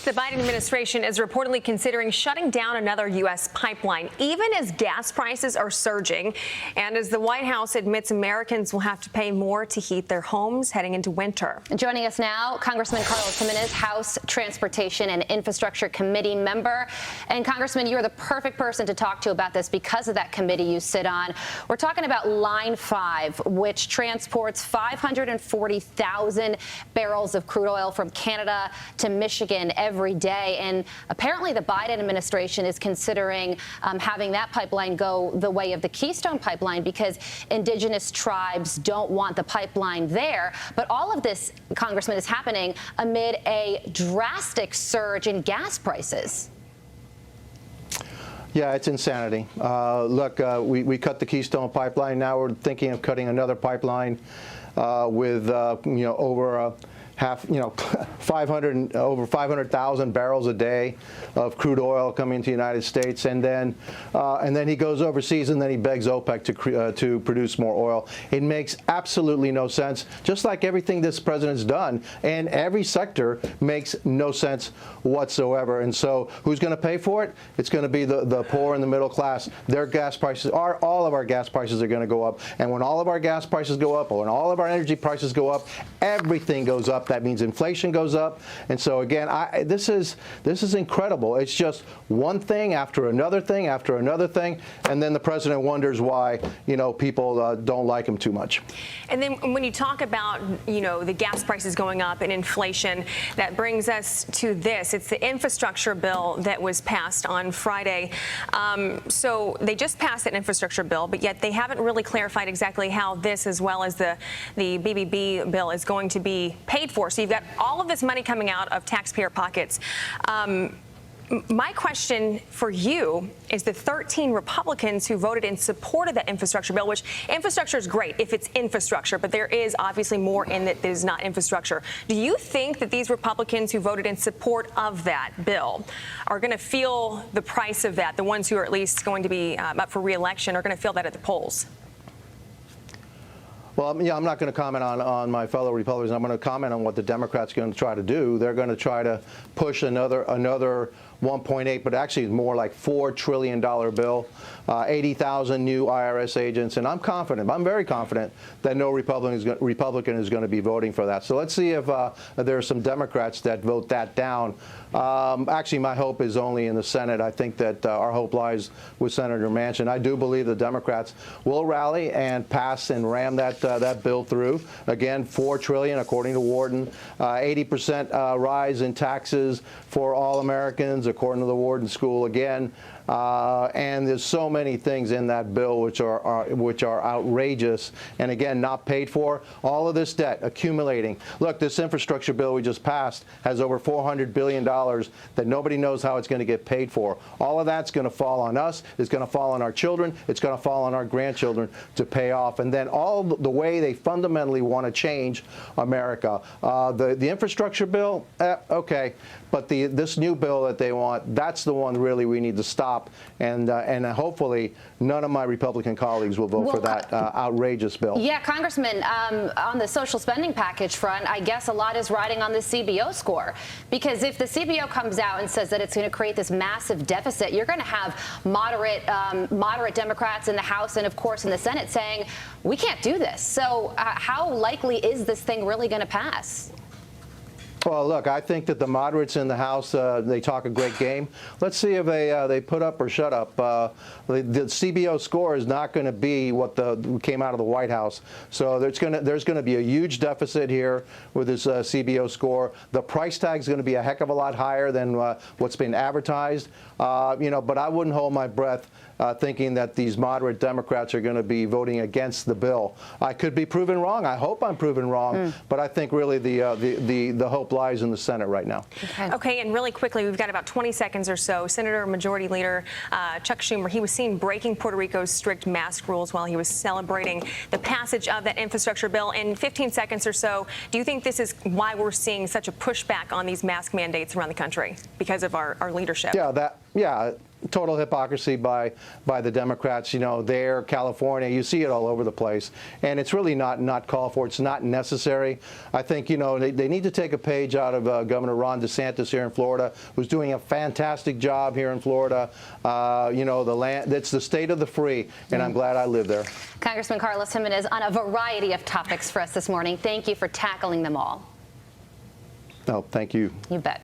the Biden administration is reportedly considering shutting down another U.S. pipeline, even as gas prices are surging, and as the White House admits Americans will have to pay more to heat their homes heading into winter. Joining us now, Congressman Gimenez, House Transportation and Infrastructure Committee member. And Congressman, you are the perfect person to talk to about this because of that committee you sit on. We're talking about Line 5, which transports 540,000 barrels of crude oil from Canada to Michigan every day. And apparently the Biden administration is considering having that pipeline go the way of the Keystone Pipeline because indigenous tribes don't want the pipeline there. But all of this, Congressman, is happening amid a drastic surge in gas prices. Yeah, it's insanity. Look, we cut the Keystone Pipeline. Now we're thinking of cutting another pipeline with over over 500,000 barrels a day of crude oil coming to the United States, and then he goes overseas and then he begs OPEC to produce more oil. It makes absolutely no sense. Just like everything this president's done, and every sector makes no sense whatsoever. And so, who's going to pay for it? It's going to be the poor and the middle class. Their gas prices all of our gas prices are going to go up, and when all of our gas prices go up, or when all of our energy prices go up, everything goes up. That means inflation goes up. And so again, this is incredible. It's just one thing after another thing after another thing, and then the president wonders why people don't like him too much. And then when you talk about the gas prices going up and inflation, that brings us to this. It's the infrastructure bill that was passed on Friday. So they just passed an infrastructure bill, but yet they haven't really clarified exactly how this, as well as the BBB bill, is going to be paid for. So you've got all of this money coming out of taxpayer pockets. My question for you is the 13 Republicans who voted in support of that infrastructure bill, which infrastructure is great if it's infrastructure, but there is obviously more in it that is not infrastructure. Do you think that these Republicans who voted in support of that bill are going to feel the price of that? The ones who are at least going to be up for re-election are going to feel that at the polls? Well, yeah, I'm not going to comment on my fellow Republicans. I'm going to comment on what the Democrats are going to try to do. They're going to try to push another 1.8, but actually more like $4 trillion bill, 80,000 new IRS agents, and I'm confident, I'm very confident that no Republican is going to be voting for that. So let's see if there are some Democrats that vote that down. Actually, my hope is only in the Senate. I think that our hope lies with Senator Manchin. I do believe the Democrats will rally and pass and ram that bill through. Again, $4 trillion, according to Warden, 80% rise in taxes for all Americans, according to the Warden School again. And there's so many things in that bill which are outrageous, and again, not paid for. All of this debt accumulating. Look, this infrastructure bill we just passed has over $400 billion that nobody knows how it's going to get paid for. All of that's going to fall on us. It's going to fall on our children. It's going to fall on our grandchildren to pay off. And then all the way they fundamentally want to change America. The infrastructure bill, okay, but this new bill that they want, that's the one really we need to stop. And hopefully none of my Republican colleagues will vote for that outrageous bill. Yeah, Congressman, on the social spending package front, I guess a lot is riding on the CBO score. Because if the CBO comes out and says that it's going to create this massive deficit, you're going to have moderate Democrats in the House and, of course, in the Senate saying, we can't do this. So how likely is this thing really going to pass? Well, look, I think that the moderates in the House, they talk a great game. Let's see if they put up or shut up. The CBO score is not going to be what came out of the White House. So there's going to be a huge deficit here with this CBO score. The price tag is going to be a heck of a lot higher than what's been advertised. But I wouldn't hold my breath thinking that these moderate Democrats are going to be voting against the bill. I could be proven wrong. I hope I'm proven wrong. But I think really the hope lies in the Senate right now. Okay, and really quickly, we've got about 20 seconds or so. Senator Majority Leader Chuck Schumer, he was seen breaking Puerto Rico's strict mask rules while he was celebrating the passage of that infrastructure bill. In 15 seconds or so, do you think this is why we're seeing such a pushback on these mask mandates around the country because of our leadership? Yeah, total hypocrisy by the Democrats. You know, there, California, you see it all over the place, and it's really not called for. It's not necessary. I think, you know, they need to take a page out of Governor Ron DeSantis here in Florida, who's doing a fantastic job here in Florida. You know, the land, it's the state of the free, and I'm glad I live there. Congressman Carlos Gimenez on a variety of topics for us this morning. Thank you for tackling them all. No, thank you. You bet.